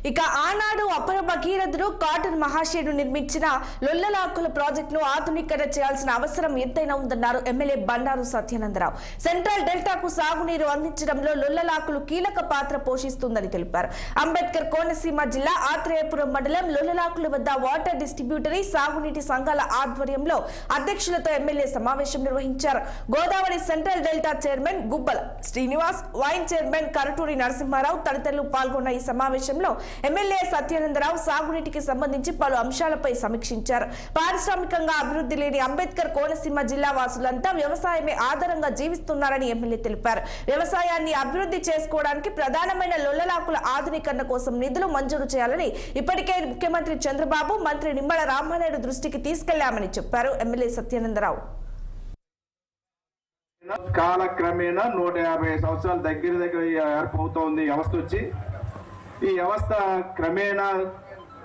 ఇక ఆనాడు అపర భగీరథుడు కాటన్ మహాశయుడు నిర్మించిన లొల్లలాకుల ప్రాజెక్టును ఆధునీకరణ చేయాల్సిన అవసరం ఎంతైనా ఉందన్నారు ఎమ్మెల్యే బండారు సత్యానందరావు. సెంట్రల్ డెల్టాకు సాగునీరు అందించడంలో లొల్లలాకులు కీలక పాత్ర పోషిస్తుందని తెలిపారు. అంబేద్కర్ కోనసీమ జిల్లా ఆత్రేయపురం మండలం లొల్లలాకుల వద్ద వాటర్ డిస్ట్రిబ్యూటరీ సాగునీటి సంఘాల ఆధ్వర్యంలో అధ్యక్షులతో ఎమ్మెల్యే సమావేశం నిర్వహించారు. గోదావరి సెంట్రల్ డెల్టా చైర్మన్ గుబ్బల శ్రీనివాస్, వైన్ చైర్మన్ కరటూరి నరసింహారావు తదితరులు పాల్గొన్న ఈ సమావేశంలో ఎమ్మెల్యే సత్యానందరావు సాగునీటికి సంబంధించి పలు అంశాలపై సమీక్షించారు. పారిశ్రామికంగా అభివృద్ధి లేని అంబేద్కర్ కోనసీమ జిల్లా వాసులంతా వ్యవసాయమే ఆధారంగా జీవిస్తున్నారని ఎమ్మెల్యే తెలిపారు. వ్యవసాయాన్ని అభివృద్ధి చేసుకోవడానికి ప్రధానమైన లొల్లలాకుల ఆధునీకరణ కోసం నిధులు మంజూరు చేయాలని ఇప్పటికే ముఖ్యమంత్రి చంద్రబాబు, మంత్రి నిమ్మల రామానాయుడు దృష్టికి తీసుకెళ్లామని చెప్పారు ఎమ్మెల్యే సత్యానందరావు. కాలక్రమేణా 150 సంవత్సరాల దగ్గర ఏర్పవుతోంది వ్యవస్థ వచ్చి. ఈ వ్యవస్థ క్రమేణా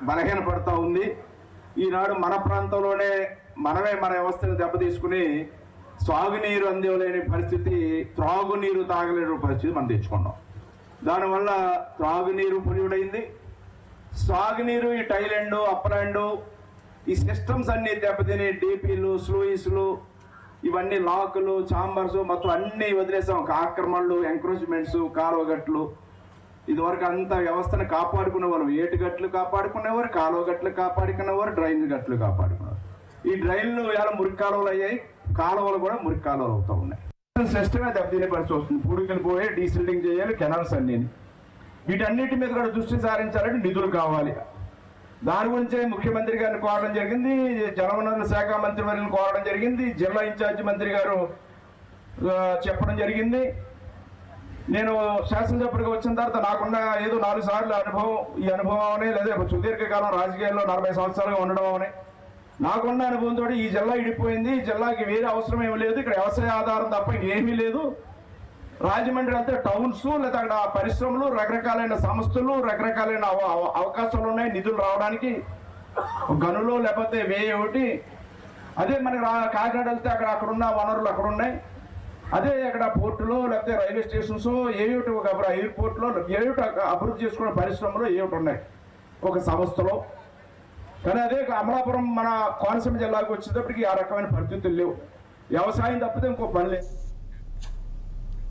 బలహీనపడతా ఉంది. ఈనాడు మన ప్రాంతంలోనే మనమే మన వ్యవస్థను దెబ్బతీసుకుని సాగునీరు అందివ్వలేని పరిస్థితి, త్రాగునీరు తాగలేని పరిస్థితి మనం తెచ్చుకున్నాం. దానివల్ల త్రాగునీరు పొల్యూడైంది. సాగునీరు ఈ టైలాండ్, అప్పలాండ్ ఈ సిస్టమ్స్ అన్ని దెబ్బతిని డీపీలు, స్లూయిస్లు, ఇవన్నీ లాకులు, చాంబర్స్ మొత్తం అన్ని వదిలేసాం. ఆక్రమణలు, ఎంక్రోచ్మెంట్స్, కాలువగట్లు, ఇదివరకు అంత వ్యవస్థను కాపాడుకునేవారు. ఏటుగట్లు కాపాడుకునేవారు, కాలువగట్లు కాపాడుకునేవారు, డ్రైన్ గట్లు కాపాడుకునేవారు. ఈ డ్రైన్లు ఇవాళ మురికి కాలువలు అయ్యాయి, కాలువలు కూడా మురికి కాలువలు అవుతూ ఉన్నాయి. సిస్టమే దెబ్బతినే పరిస్థితి వస్తుంది. పూడికలు పోయి డీసిల్టింగ్ చేయాలి, కెనాల్స్ అన్ని. వీటన్నిటి మీద కూడా దృష్టి సారించాలంటే నిధులు కావాలి. దాని గురించే ముఖ్యమంత్రి గారిని కోరడం జరిగింది, జలవనరుల శాఖ మంత్రి వారిని కోరడం జరిగింది, జిల్లా ఇన్ఛార్జి మంత్రి గారు చెప్పడం జరిగింది. నేను శాసనసభ్యుడిగా వచ్చిన తర్వాత నాకున్న ఏదో 4 సార్లు అనుభవం, ఈ అనుభవం అనే లేదా సుదీర్ఘకాలం రాజకీయాల్లో 40 సంవత్సరాలుగా ఉండడం అనే నాకున్న అనుభవంతో ఈ జిల్లా ఇడిపోయింది. ఈ జిల్లాకి వేరే అవసరం ఏమి లేదు, ఇక్కడ వ్యవసాయ ఆధారం తప్ప ఇంకేమీ లేదు. రాజమండ్రి అంతా టౌన్స్ లేదా అక్కడ పరిశ్రమలు, రకరకాలైన సంస్థలు, రకరకాలైన అవకాశాలు ఉన్నాయి నిధులు రావడానికి. గనులు లేకపోతే వేయ ఒకటి. అదే మనకి కాకినాడ వెళ్తే అక్కడున్న వనరులు అక్కడ ఉన్నాయి. అదే అక్కడ పోర్టులో లేకపోతే రైల్వే స్టేషన్స్ ఏమిటి, ఒక ఎయిర్పోర్ట్లో ఏమిటి అభివృద్ధి చేసుకున్న పరిశ్రమలు ఏమిటి ఉన్నాయి ఒక సంస్థలో. కానీ అదే అమలాపురం మన కోనసీమ జిల్లాకు వచ్చేటప్పటికి ఆ రకమైన పరిస్థితులు లేవు. వ్యవసాయం తప్పితే ఇంకో పని లేదు.